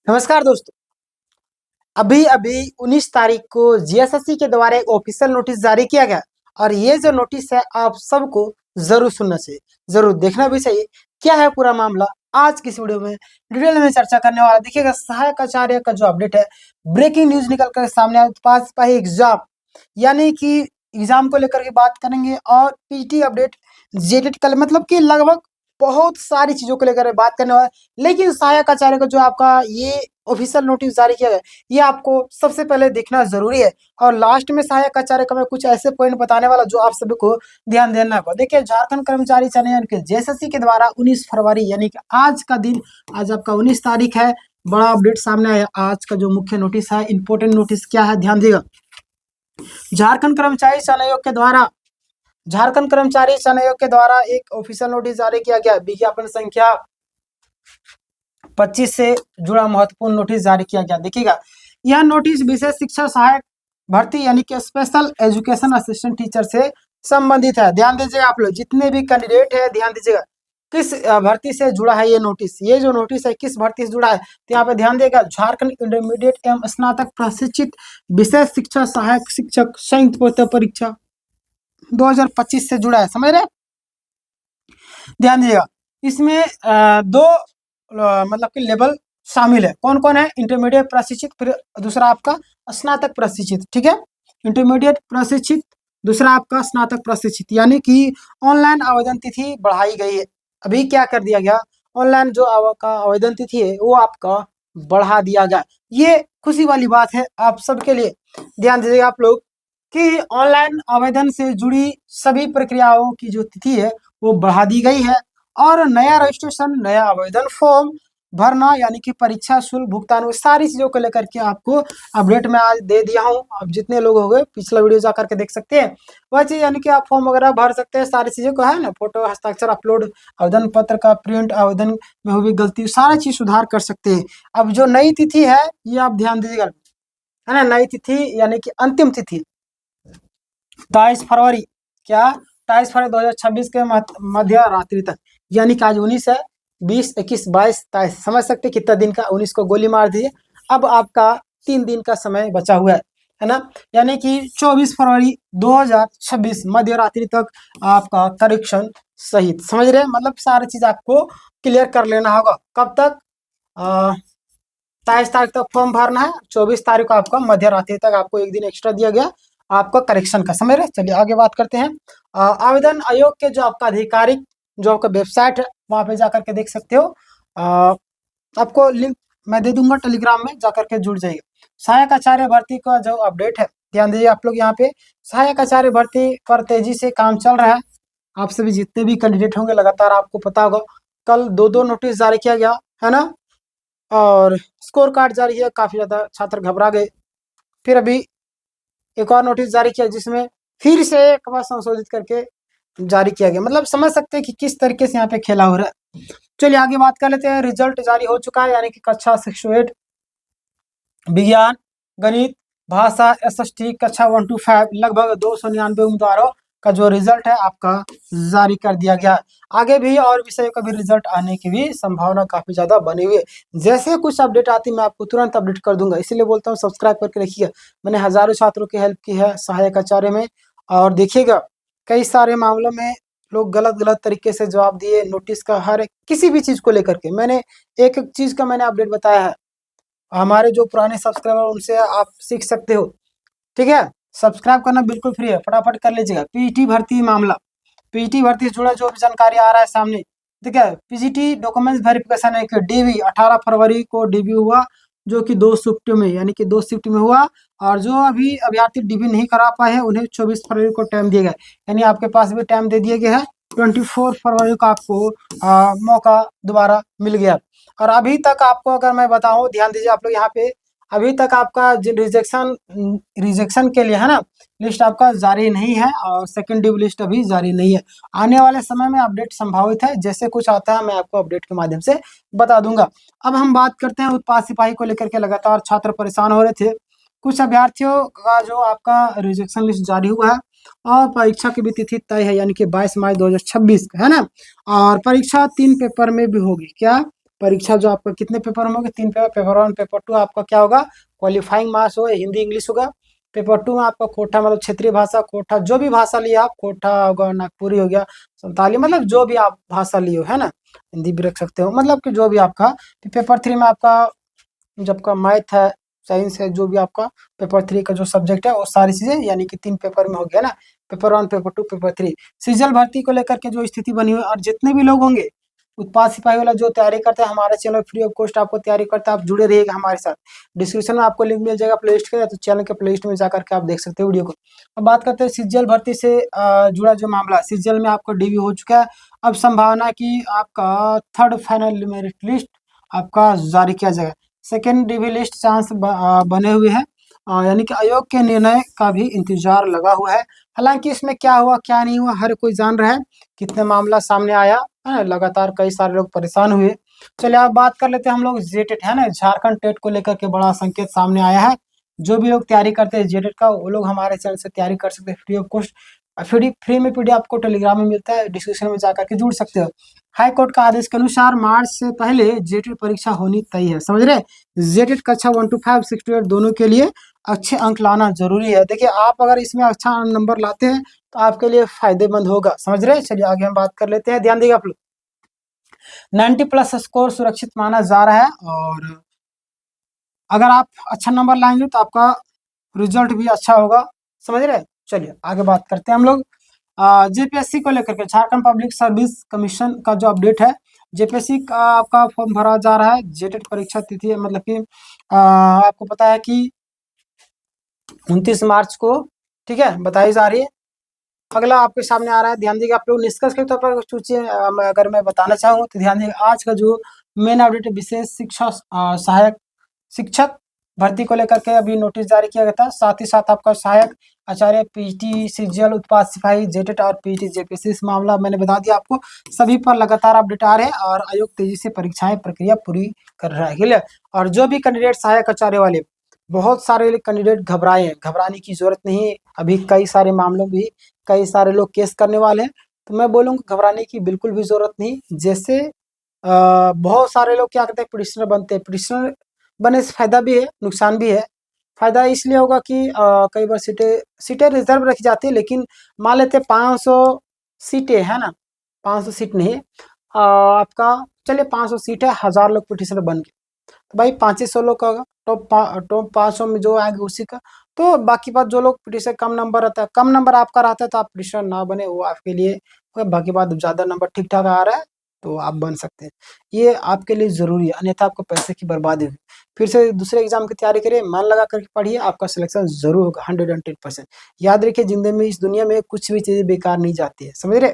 नमस्कार दोस्तों। अभी अभी 19 तारीख को जीएसएससी के द्वारा एक ऑफिशियल नोटिस जारी किया गया और ये जो नोटिस है आप सबको जरूर सुनना चाहिए, जरूर देखना भी चाहिए। क्या है पूरा मामला, आज की इस वीडियो में डिटेल में चर्चा करने वाला। देखिएगा, सहायक आचार्य का जो अपडेट है, ब्रेकिंग न्यूज निकल कर सामने आया। पास पाई एग्जाम यानी कि एग्जाम को लेकर के बात करेंगे और पीटी अपडेट, जेटेट कल, मतलब कि लगभग बहुत सारी चीजों को लेकर बात करने वाला। लेकिन सहायक आचार्य का जो आपका ये ऑफिशियल नोटिस जारी किया गया, ये आपको सबसे पहले देखना जरूरी है। और लास्ट में सहायक आचार्य का मैं कुछ ऐसे पॉइंट बताने वाला जो आप सभी को ध्यान देना होगा। देखिए, झारखंड कर्मचारी चयन के जेएसएससी के द्वारा 19 फरवरी यानी कि आज का दिन, आज आपका 19 तारीख है, बड़ा अपडेट सामने आया। आज का जो मुख्य नोटिस है, इंपोर्टेंट नोटिस क्या है, ध्यान देगा। झारखंड कर्मचारी चयन आयोग के द्वारा, झारखंड कर्मचारी चयन आयोग के द्वारा एक ऑफिशियल नोटिस जारी किया गया। विज्ञापन संख्या 25 से जुड़ा महत्वपूर्ण नोटिस जारी किया गया। देखिएगा, यह नोटिस विशेष शिक्षा सहायक भर्ती यानी कि स्पेशल एजुकेशन असिस्टेंट टीचर से संबंधित है। ध्यान दीजिएगा, आप लोग जितने भी कैंडिडेट है, ध्यान दीजिएगा किस भर्ती से जुड़ा है ये नोटिस। ये जो नोटिस है किस भर्ती से जुड़ा है, तो यहाँ पे ध्यान देगा, झारखंड इंटरमीडिएट एवं स्नातक प्रशिक्षित विशेष शिक्षा सहायक शिक्षक संयुक्त परीक्षा 2025 से जुड़ा है। समझ रहे, ध्यान दीजिएगा। इसमें दो मतलब कि लेवल शामिल है। कौन कौन है? इंटरमीडिएट प्रशिक्षित, फिर दूसरा आपका स्नातक प्रशिक्षित। ठीक है, इंटरमीडिएट प्रशिक्षित, दूसरा आपका स्नातक प्रशिक्षित। यानी कि ऑनलाइन आवेदन तिथि बढ़ाई गई है। अभी क्या कर दिया गया, ऑनलाइन जो आपका आवेदन तिथि है वो आपका बढ़ा दिया गया। ये खुशी वाली बात है आप सबके लिए। ध्यान दीजिएगा आप लोग कि ऑनलाइन आवेदन से जुड़ी सभी प्रक्रियाओं की जो तिथि है वो बढ़ा दी गई है। और नया रजिस्ट्रेशन, नया आवेदन फॉर्म भरना यानी कि परीक्षा शुल्क भुगतान, वो सारी चीजों को लेकर के आपको अपडेट में आज दे दिया हूँ। आप जितने लोग हो गए पिछला वीडियो जा करके देख सकते हैं वह चीज, यानी कि आप फॉर्म वगैरह भर सकते हैं। सारी चीजों को है ना, फोटो, हस्ताक्षर, अपलोड, आवेदन पत्र का प्रिंट, आवेदन में हुई गलती, सारा चीज सुधार कर सकते हैं। अब जो नई तिथि है ये आप ध्यान दीजिएगा, है ना। नई तिथि यानी कि अंतिम तिथि 22 फरवरी, क्या 22 फरवरी 2026 के मध्य रात्रि तक, यानी कि आज 19 है, 20, 21, 22, 23, समझ सकते कितना दिन का। 19 को गोली मार दीजिए, अब आपका 3 दिन का समय बचा हुआ है ना। यानी कि 24 फरवरी 2026 मध्य रात्रि तक आपका करेक्शन सहित, समझ रहे हैं, मतलब सारी चीज आपको क्लियर कर लेना होगा। कब तक? 23 तारीख तक फॉर्म भरना है, 24 तारीख को आपका मध्य रात्रि तक आपको एक दिन एक्स्ट्रा दिया गया आपका करेक्शन का, समझ रहे। चलिए आगे बात करते हैं। आवेदन आयोग के जो आपका आधिकारिक जो आपका वेबसाइट है वहां पे जाकर के देख सकते हो। आपको लिंक मैं दे दूंगा, टेलीग्राम में जाकर के जुड़ जाइए। सहायक आचार्य भर्ती का जो अपडेट है, ध्यान दीजिए आप लोग, यहाँ पे सहायक आचार्य भर्ती पर तेजी से काम चल रहा है। आप सभी जितने भी कैंडिडेट होंगे, लगातार आपको पता होगा कल दो नोटिस जारी किया गया है ना, और स्कोर कार्ड जारी है। काफी ज्यादा छात्र घबरा गए, फिर अभी एक और नोटिस जारी किया जिसमें फिर से एक बार संशोधित करके जारी किया गया। मतलब समझ सकते हैं कि किस तरीके से यहाँ पे खेला हो रहा है। चलिए आगे बात कर लेते हैं। रिजल्ट जारी हो चुका है, यानी कि कक्षा 6 विज्ञान, गणित, भाषा, एसएसटी कक्षा 1 to 5 लगभग 299 उम्मीदवारों का जो रिजल्ट है आपका जारी कर दिया गया। आगे भी और विषयों का भी रिजल्ट आने की भी संभावना काफी ज्यादा बनी हुई है। जैसे कुछ अपडेट आती मैं आपको तुरंत अपडेट कर दूंगा, इसीलिए बोलता हूँ सब्सक्राइब करके रखिएगा। मैंने हजारों छात्रों की हेल्प की है सहायक आचार्य में, और देखिएगा कई सारे मामलों में लोग गलत गलत तरीके से जवाब दिए। नोटिस का हर एक किसी भी चीज को लेकर के मैंने एक एक चीज का मैंने अपडेट बताया है। हमारे जो पुराने सब्सक्राइबर उनसे आप सीख सकते हो। ठीक है, सब्सक्राइब करना बिल्कुल फ्री है, फटाफट कर लीजिएगा। पीटी भर्ती मामला, पीटी भर्ती से जुड़ा जो भी जानकारी आ रहा है सामने, ठीक है। पीजीटी डॉक्यूमेंट्स वेरिफिकेशन है कि डीबी 18 फरवरी को डीबी हुआ, जो कि 2 शिफ्ट में, यानी कि 2 शिफ्ट में हुआ। और जो अभी अभ्यर्थी डीबी नहीं करा पाए हैं उन्हें 24 फरवरी को टाइम दिया गया, यानी आपके पास भी टाइम दे दिया गया है। 24 फरवरी को आपको मौका दोबारा मिल गया। और अभी तक आपको अगर मैं बताऊं, ध्यान दीजिए आप लोग यहाँ पे, अभी तक आपका रिजेक्शन रिजेक्शन के लिए है ना, लिस्ट आपका जारी नहीं है, और सेकंड ड्यू लिस्ट अभी जारी नहीं है। आने वाले समय में अपडेट संभावित है, जैसे कुछ आता है मैं आपको अपडेट के माध्यम से बता दूंगा। अब हम बात करते हैं उत्पाद सिपाही को लेकर के। लगातार छात्र परेशान हो रहे थे। कुछ अभ्यर्थियों का जो आपका रिजेक्शन लिस्ट जारी हुआ है, और परीक्षा की भी तिथि तय है, यानी कि 22 मार्च 2026 है ना। और परीक्षा 3 पेपर में भी होगी। क्या? परीक्षा जो आपका कितने पेपर में होगा, 3 पेपर, पेपर 1 पेपर 2 आपका क्या होगा, क्वालिफाइंग मार्क्स होगा, हिंदी इंग्लिश होगा। पेपर 2 में आपका कोटा मतलब क्षेत्रीय भाषा, कोटा जो भी भाषा लिए आप, कोटा होगा, नागपुरी हो गया, संताली, मतलब जो भी आप भाषा लिए हो, है ना, हिंदी भी रख सकते हो, मतलब कि जो भी आपका। पेपर 3 में आपका जब का मैथ है, साइंस है, जो भी आपका पेपर 3 का जो सब्जेक्ट है वो सारी चीजें, यानी कि 3 पेपर में हो गया ना, पेपर 1 पेपर 2 पेपर 3। सीजल भर्ती को लेकर के जो स्थिति बनी हुई है, और जितने भी लोग होंगे उत्पाद सिपाही वाला जो तैयारी करता है, हमारे चैनल फ्री ऑफ कॉस्ट आपको तैयारी करता है, आप जुड़े रहिएगा हमारे साथ। डिस्क्रिप्शन में आपको लिंक मिल जाएगा प्ले लिस्ट का, तो चैनल के प्ले लिस्ट में जाकर के आप देख सकते हो वीडियो को। अब बात करते हैं सीजीएल भर्ती से जुड़ा जो मामला, सीजीएल में आपका डीवी हो चुका है। अब संभावना कि आपका थर्ड फाइनल मेरिट लिस्ट आपका जारी किया जाएगा। सेकेंड डीवी लिस्ट चांस बने हुए हैं, यानी कि आयोग के निर्णय का भी इंतजार लगा हुआ है। हालांकि इसमें क्या हुआ क्या नहीं हुआ हर कोई जान रहा है, कितने मामला सामने आया है, लगातार कई सारे लोग परेशान हुए। चलिए अब बात कर लेते हैं हम लोग जेटेट, है ना, झारखंड टेट को लेकर के बड़ा संकेत सामने आया है। जो भी लोग तैयारी करते हैं जेटेट का, वो लोग हमारे चैनल से तैयारी कर सकते हैं फ्री ऑफ कॉस्ट। फ्री में पीडीएफ आपको टेलीग्राम में मिलता है, डिस्क्रिप्शन में जाकर के जुड़ सकते हो। हाई कोर्ट का आदेश के अनुसार मार्च से पहले जेटेट परीक्षा होनी तय है, समझ रहे। जेटेट कक्षा 1 to 5 6 to 8 दोनों के लिए अच्छे अंक लाना जरूरी है। देखिए आप अगर इसमें अच्छा नंबर लाते हैं तो आपके लिए फायदेमंद होगा, समझ रहे हैं। चलिए आगे हम बात कर लेते हैं, ध्यान देगा आप लोग। 90+ स्कोर सुरक्षित माना जा रहा है, और अगर आप अच्छा नंबर लाएंगे तो आपका रिजल्ट भी अच्छा होगा, समझ रहे हैं। चलिए आगे बात करते हैं हम लोग। जेपीएससी को लेकर के, झारखंड पब्लिक सर्विस कमीशन का जो अपडेट है, जेपीएससी का आपका फॉर्म भरा जा रहा है। जेटेट परीक्षा तिथि है, मतलब कि आपको पता है कि 29 मार्च को, ठीक है, बताई जा रही है। अगला आपके सामने आ रहा है, ध्यान दीजिए आप लोग। निष्कर्ष के तौर पर कुछ चीजें अगर मैं बताना चाहूँ तो ध्यान दीजिए। आज का जो मेन अपडेट है, विशेष शिक्षा सहायक शिक्षक भर्ती को लेकर के अभी नोटिस जारी किया गया था। साथ ही साथ आपका सहायक आचार्य, पीटी सीजीएल, उत्पाद सिपाही, जेटेट और पीटी जेपीएससी, इस मामला मैंने बता दिया आपको। सभी पर लगातार अपडेट आ रहे हैं, और आयोग तेजी से परीक्षाएं प्रक्रिया पूरी कर रहा है, क्लियर। और जो भी कैंडिडेट सहायक आचार्य वाले, बहुत सारे कैंडिडेट घबराए हैं, घबराने की जरूरत नहीं है। अभी कई सारे मामलों में कई सारे लोग केस करने वाले हैं, तो मैं बोलूँगा घबराने की बिल्कुल भी जरूरत नहीं। जैसे बहुत सारे लोग क्या करते हैं, पिटिशनर बनते हैं। पिटिशनर बनने से फायदा भी है, नुकसान भी है। फायदा इसलिए होगा कि कई बार सीटें सीटें रिजर्व रखी जाती है, लेकिन मान लेते हैं 500 सीटें है ना, 500 सीट नहीं आपका, चलिए 500 सीट है, 1000 लोग पिटिशनर बन गए, तो भाई 500 लोग का होगा, टॉप 500 में जो आएंगे उसी का। तो बाकी बात जो लोग पिटिशन कम नंबर रहता है, कम नंबर आपका रहता है तो आप पिटिशनर ना बने, वो आपके लिए। बाकी बात ज़्यादा नंबर ठीक ठाक आ रहा है तो आप बन सकते हैं, ये आपके लिए ज़रूरी है, अन्यथा आपको पैसे की बर्बादी होगी। फिर से दूसरे एग्जाम की तैयारी करिए, मन लगा करके पढ़िए, आपका सिलेक्शन जरूर होगा 110%। याद रखिए, जिंदगी में, इस दुनिया में कुछ भी चीज़ें बेकार नहीं जाती है, समझ रहे।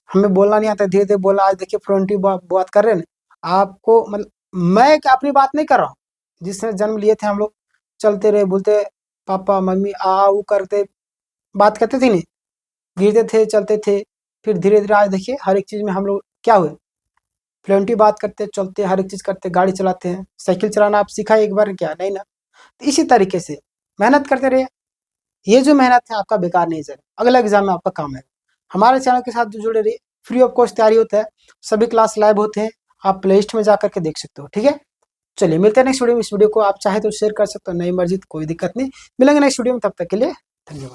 हमें बोलना नहीं आता, धीरे धीरे बोला, आज देखिए फ्लुएंटली बात कर रहे हैं ना आपको, मतलब मैं अपनी बात नहीं कर रहा हूँ। जिसने जन्म लिए थे हम लोग, चलते रहे, बोलते पापा मम्मी आ वो करते, बात करते थे नहीं, गिरते थे, चलते थे। फिर धीरे धीरे आज देखिए हर एक चीज़ में हम लोग क्या हुए, फ्लुएंटली बात करते, चलते, हर एक चीज़ करते, गाड़ी चलाते हैं। साइकिल चलाना आप सीखा एक बार क्या, नहीं ना। तो इसी तरीके से मेहनत करते रहिए, ये जो मेहनत है आपका बेकार नहीं जाएगा, अगला एग्जाम में आपका काम है। हमारे चैनल के साथ जो जुड़े रहिए, फ्री ऑफ कॉस्ट तैयारी होता है, सभी क्लास लाइव होते हैं, आप प्ले लिस्ट में जाकर के देख सकते हो, ठीक है। चलिए मिलते हैं नेक्स्ट वीडियो में। इस वीडियो को आप चाहे तो शेयर कर सकते हो, नहीं मर्जी तो कोई दिक्कत नहीं। मिलेंगे नेक्स्ट वीडियो में, तब तक के लिए धन्यवाद।